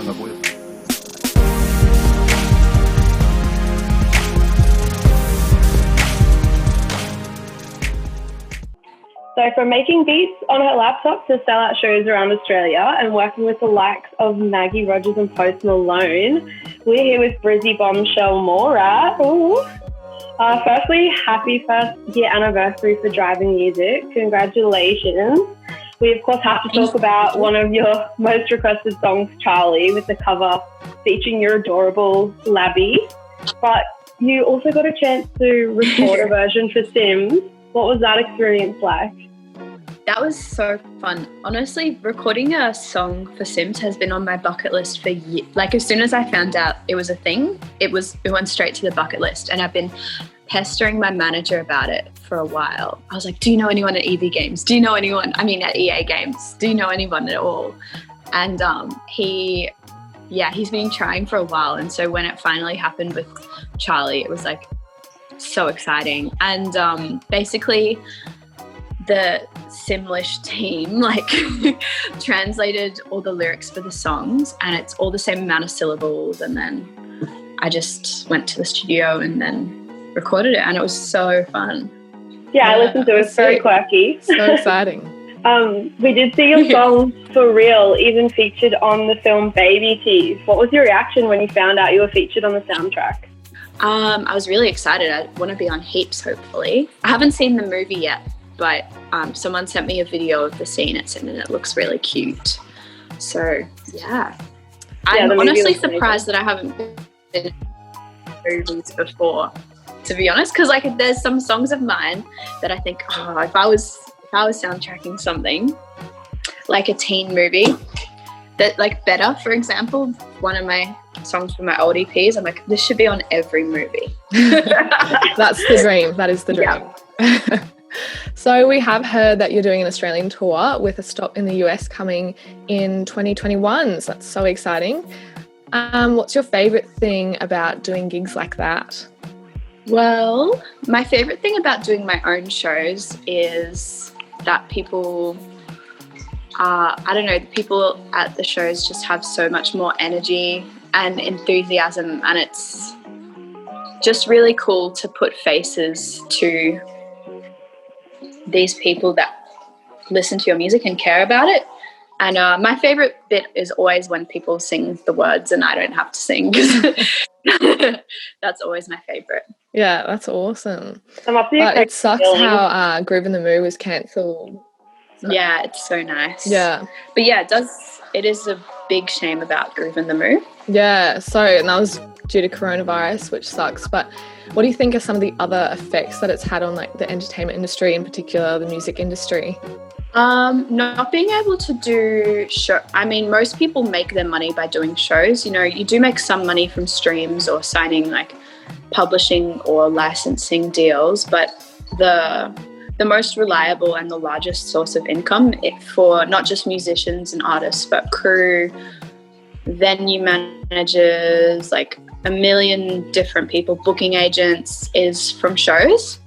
me apoya. So from making beats on her laptop to sell out shows around Australia and working with the likes of Maggie Rogers and Post Malone, we're here with Brizzy bombshell Mallrat. Firstly, happy first year anniversary for Driving Music. Congratulations. We, of course, have to talk about one of your most requested songs, Charlie, with the cover featuring your adorable Labby. But you also got a chance to record a version for Sims. What was that experience like? That was so fun. Honestly, recording a song for Sims has been on my bucket list for years. Like, as soon as I found out it was a thing, it went straight to the bucket list. And I've been pestering my manager about it for a while. I was like, do you know anyone at EV Games? Do you know anyone? I mean, at EA Games. Do you know anyone at all? And he's been trying for a while. And so when it finally happened with Charlie, it was like so exciting. And basically, the Simlish team translated all the lyrics for the songs, and it's all the same amount of syllables. And then I just went to the studio and then recorded it, and it was so fun. Yeah, I listened to it. It's very quirky. So exciting. We did see your song For Real even featured on the film Baby Teeth. What was your reaction when you found out you were featured on the soundtrack? I was really excited. I want to be on heaps, hopefully. I haven't seen the movie yet, but someone sent me a video of the scene it's in, and it looks really cute. So, yeah. I'm honestly surprised that I haven't been in movies before, to be honest, because there's some songs of mine that I think, if I was soundtracking something, like a teen movie, that Better, for example, one of my songs from my old EPs, I'm like, this should be on every movie. That's the dream. That is the dream. Yeah. So we have heard that you're doing an Australian tour with a stop in the US coming in 2021. So that's so exciting. What's your favourite thing about doing gigs like that? Well, my favourite thing about doing my own shows is that people, the people at the shows just have so much more energy and enthusiasm, and it's just really cool to put faces to these people that listen to your music and care about it. And my favourite bit is always when people sing the words and I don't have to sing. That's always my favourite. Yeah, that's awesome. But it sucks how Groove in the Moo was cancelled. So. Yeah, it's so nice. Yeah. But yeah, it is a big shame about Groove in the Moo. Yeah, and that was due to coronavirus, which sucks. But what do you think are some of the other effects that it's had on the entertainment industry, in particular the music industry? Not being able to do most people make their money by doing shows. You know, you do make some money from streams or signing publishing or licensing deals, but the most reliable and the largest source of income for not just musicians and artists, but crew, venue managers, a million different people, booking agents, is from shows.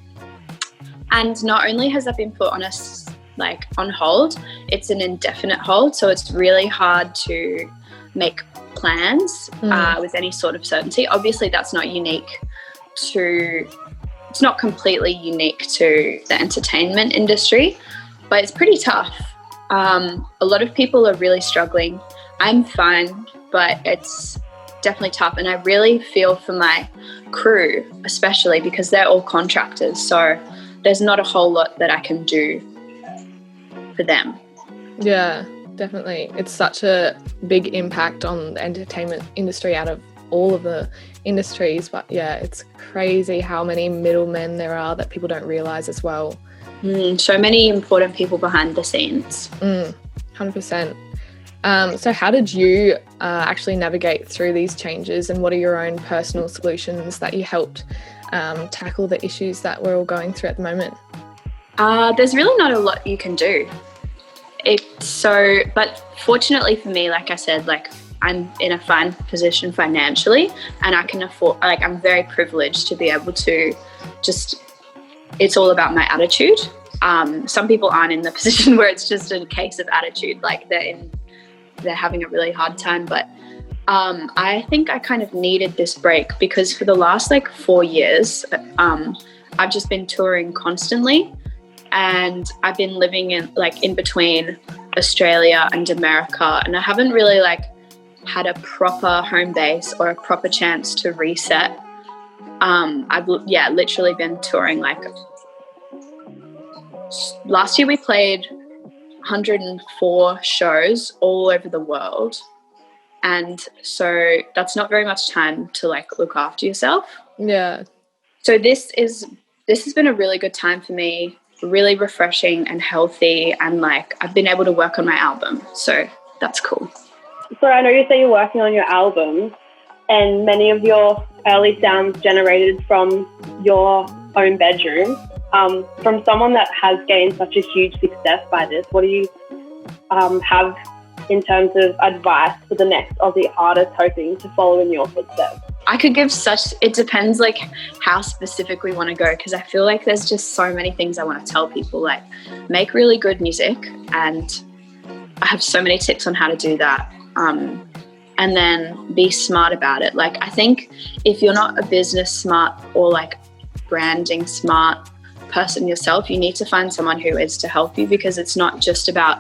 And not only has that been put on us on hold, it's an indefinite hold, so it's really hard to make plans with any sort of certainty. Obviously that's not it's not completely unique to the entertainment industry, but it's pretty tough. A lot of people are really struggling. I'm fine, but it's definitely tough, and I really feel for my crew, especially because they're all contractors, so there's not a whole lot that I can do for them. Yeah, definitely. It's such a big impact on the entertainment industry out of all of the industries, but yeah, it's crazy how many middlemen there are that people don't realise as well. So many important people behind the scenes. 100%. So how did you actually navigate through these changes, and what are your own personal solutions that you helped tackle the issues that we're all going through at the moment? There's really not a lot you can do. But fortunately for me, like I said, I'm in a fine position financially, and I can afford, I'm very privileged to be able to it's all about my attitude. Some people aren't in the position where it's just a case of attitude, they're having a really hard time, but I think I kind of needed this break because for the last like 4 years, I've just been touring constantly, and I've been living in between Australia and America, and I haven't really like had a proper home base or a proper chance to reset. I've literally been touring. Like last year we played 104 shows all over the world, and so that's not very much time to like look after yourself. Yeah. So this has been a really good time for me, really refreshing and healthy, and like I've been able to work on my album, so that's cool. So I know you say you're working on your album, and many of your early sounds generated from your own bedroom. From someone that has gained such a huge success by this, what do you have in terms of advice for the next Aussie artist hoping to follow in your footsteps? I could give it depends like how specific we want to go, because I feel like there's just so many things I want to tell people, like make really good music, and I have so many tips on how to do that. And then be smart about it. Like I think if you're not a business smart or like branding smart person yourself, you need to find someone who is to help you, because it's not just about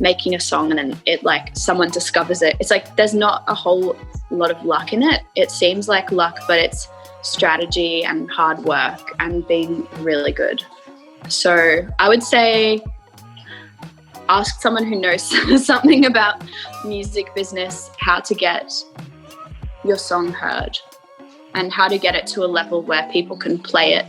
making a song and then it like someone discovers it. It's like there's not a whole lot of luck in it. It seems like luck, but it's strategy and hard work and being really good. So I would say ask someone who knows something about music business how to get your song heard and how to get it to a level where people can play it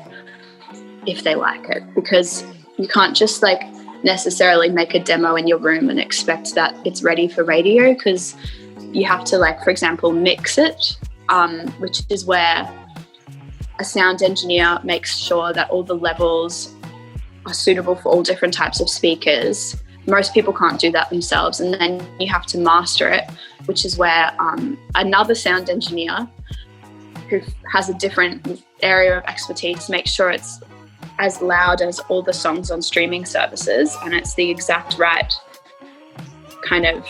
if they like it, because you can't just like necessarily make a demo in your room and expect that it's ready for radio, because you have to like, for example, mix it, which is where a sound engineer makes sure that all the levels are suitable for all different types of speakers. Most people can't do that themselves, and then you have to master it, which is where another sound engineer who has a different area of expertise makes sure it's as loud as all the songs on streaming services, and it's the exact right kind of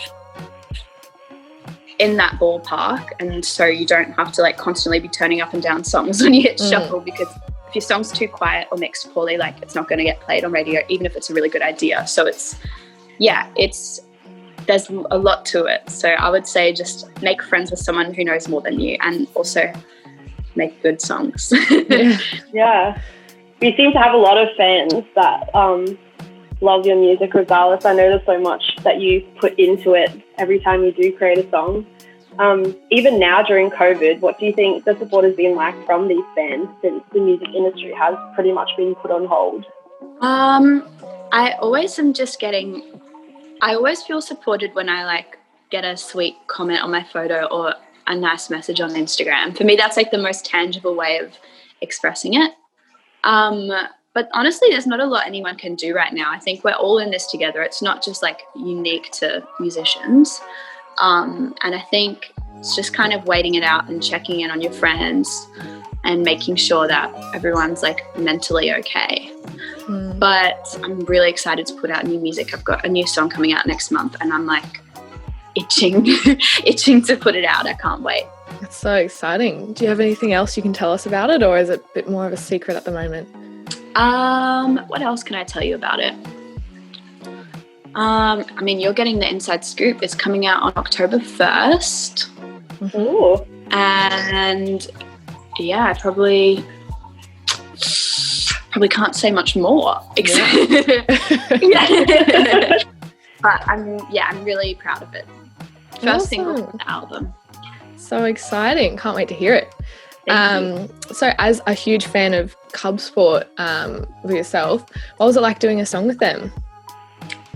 in that ballpark. And so you don't have to like constantly be turning up and down songs when you hit shuffle, because if your song's too quiet or mixed poorly, like it's not going to get played on radio, even if it's a really good idea. So there's a lot to it. So I would say just make friends with someone who knows more than you, and also make good songs. Yeah. You seem to have a lot of fans that love your music regardless. I know there's so much that you put into it every time you do create a song. Even now during COVID, what do you think the support has been like from these fans since the music industry has pretty much been put on hold? I always feel supported when I like get a sweet comment on my photo or a nice message on Instagram. For me, that's like the most tangible way of expressing it. But honestly, there's not a lot anyone can do right now. I think we're all in this together. It's not just like unique to musicians. And I think it's just kind of waiting it out and checking in on your friends and making sure that everyone's like mentally okay. But I'm really excited to put out new music. I've got a new song coming out next month, and I'm like itching to put it out. I can't wait. It's so exciting. Do you have anything else you can tell us about it, or is it a bit more of a secret at the moment? What else can I tell you about it? I mean, you're getting the inside scoop. It's coming out on October 1st. Ooh. And yeah, I probably can't say much more. Yeah. But I'm really proud of it. First single from the album. So exciting. Can't wait to hear it. So as a huge fan of Cub Sport with yourself, what was it like doing a song with them?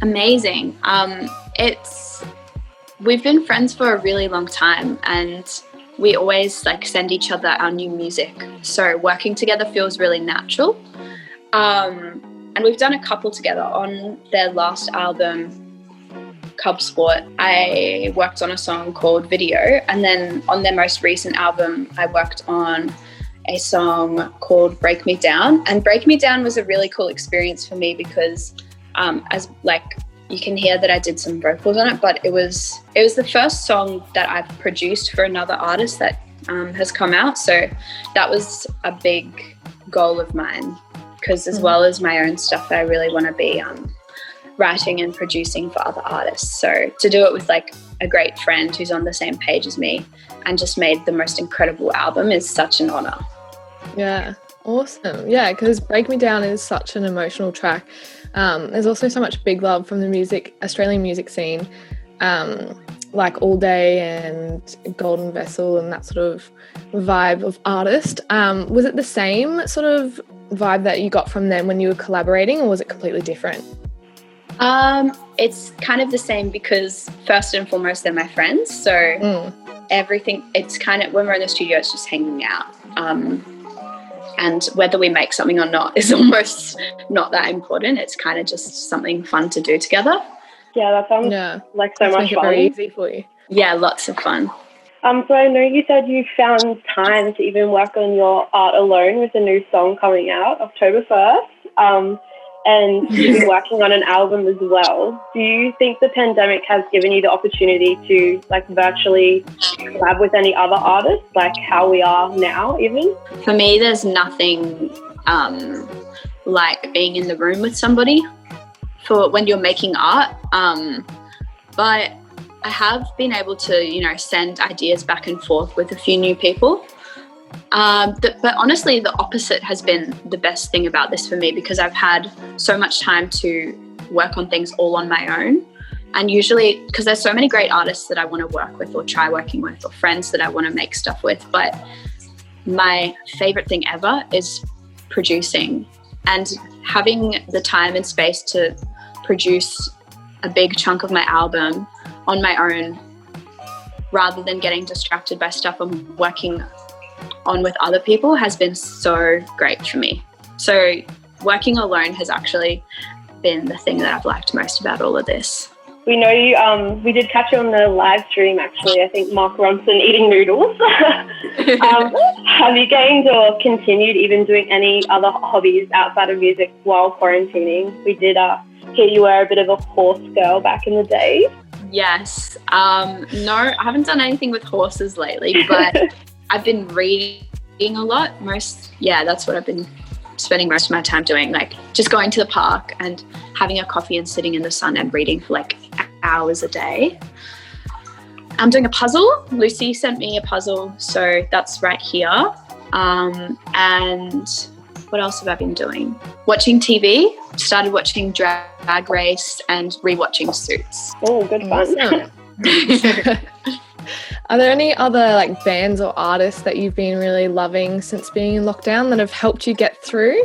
Amazing. We've been friends for a really long time, and we always like send each other our new music. So working together feels really natural. And we've done a couple together on their last album, Cub Sport. I worked on a song called Video, and then on their most recent album I worked on a song called Break Me Down. And Break Me Down was a really cool experience for me because as like you can hear that I did some vocals on it, but it was the first song that I've produced for another artist that has come out. So that was a big goal of mine, because as well as my own stuff, I really want to be writing and producing for other artists. So to do it with like a great friend who's on the same page as me and just made the most incredible album is such an honor. Yeah, awesome. Yeah, because Break Me Down is such an emotional track. There's also so much big love from the Australian music scene, like All Day and Golden Vessel and that sort of vibe of artist. Was it the same sort of vibe that you got from them when you were collaborating, or was it completely different? It's kind of the same, because first and foremost they're my friends, so everything, it's kind of, when we're in the studio, it's just hanging out, and whether we make something or not is almost not that important. It's kind of just something fun to do together. Yeah, that sounds like so much fun. Very easy for you. Yeah, lots of fun. So I know you said you found time to even work on your art alone with a new song coming out October 1st. And you've been working on an album as well. Do you think the pandemic has given you the opportunity to like virtually collab with any other artists, like how we are now even? For me, there's nothing like being in the room with somebody for when you're making art. But I have been able to, send ideas back and forth with a few new people. But honestly, the opposite has been the best thing about this for me, because I've had so much time to work on things all on my own. And usually, because there's so many great artists that I want to work with or try working with, or friends that I want to make stuff with. But my favorite thing ever is producing, and having the time and space to produce a big chunk of my album on my own, rather than getting distracted by stuff I'm working on with other people, has been so great for me. So working alone has actually been the thing that I've liked most about all of this. We know you, we did catch you on the live stream actually, I think Mark Ronson eating noodles. Have you gained or continued even doing any other hobbies outside of music while quarantining? We did hear you were a bit of a horse girl back in the day. Yes. No, I haven't done anything with horses lately, but I've been reading a lot. That's what I've been spending most of my time doing, like just going to the park and having a coffee and sitting in the sun and reading for like hours a day. I'm doing a puzzle. Lucy sent me a puzzle, so that's right here. And what else have I been doing? Watching TV. Started watching Drag Race and rewatching Suits. Oh, good fun. Awesome. Are there any other like bands or artists that you've been really loving since being in lockdown that have helped you get through?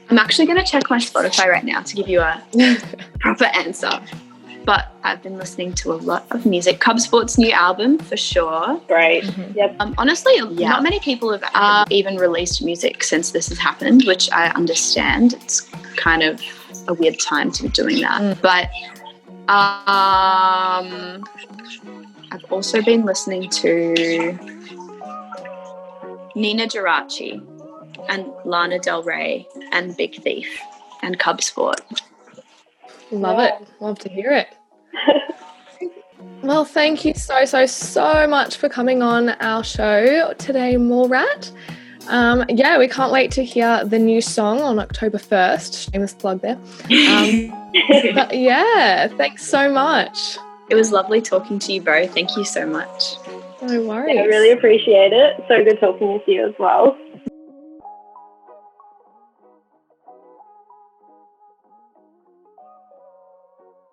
I'm actually going to check my Spotify right now to give you a proper answer. But I've been listening to a lot of music. Cub Sport's new album, for sure. Great. Mm-hmm. Yep. Honestly, not many people have even released music since this has happened, which I understand. It's kind of a weird time to be doing that. But I've also been listening to Nina Geraci and Lana Del Rey and Big Thief and Cub Sport. Love it. Love to hear it. Well, thank you so much for coming on our show today, Mallrat. We can't wait to hear the new song on October 1st. Shameless plug there. But yeah, thanks so much. It was lovely talking to you both. Thank you so much. No worries. I really appreciate it. So good talking with you as well.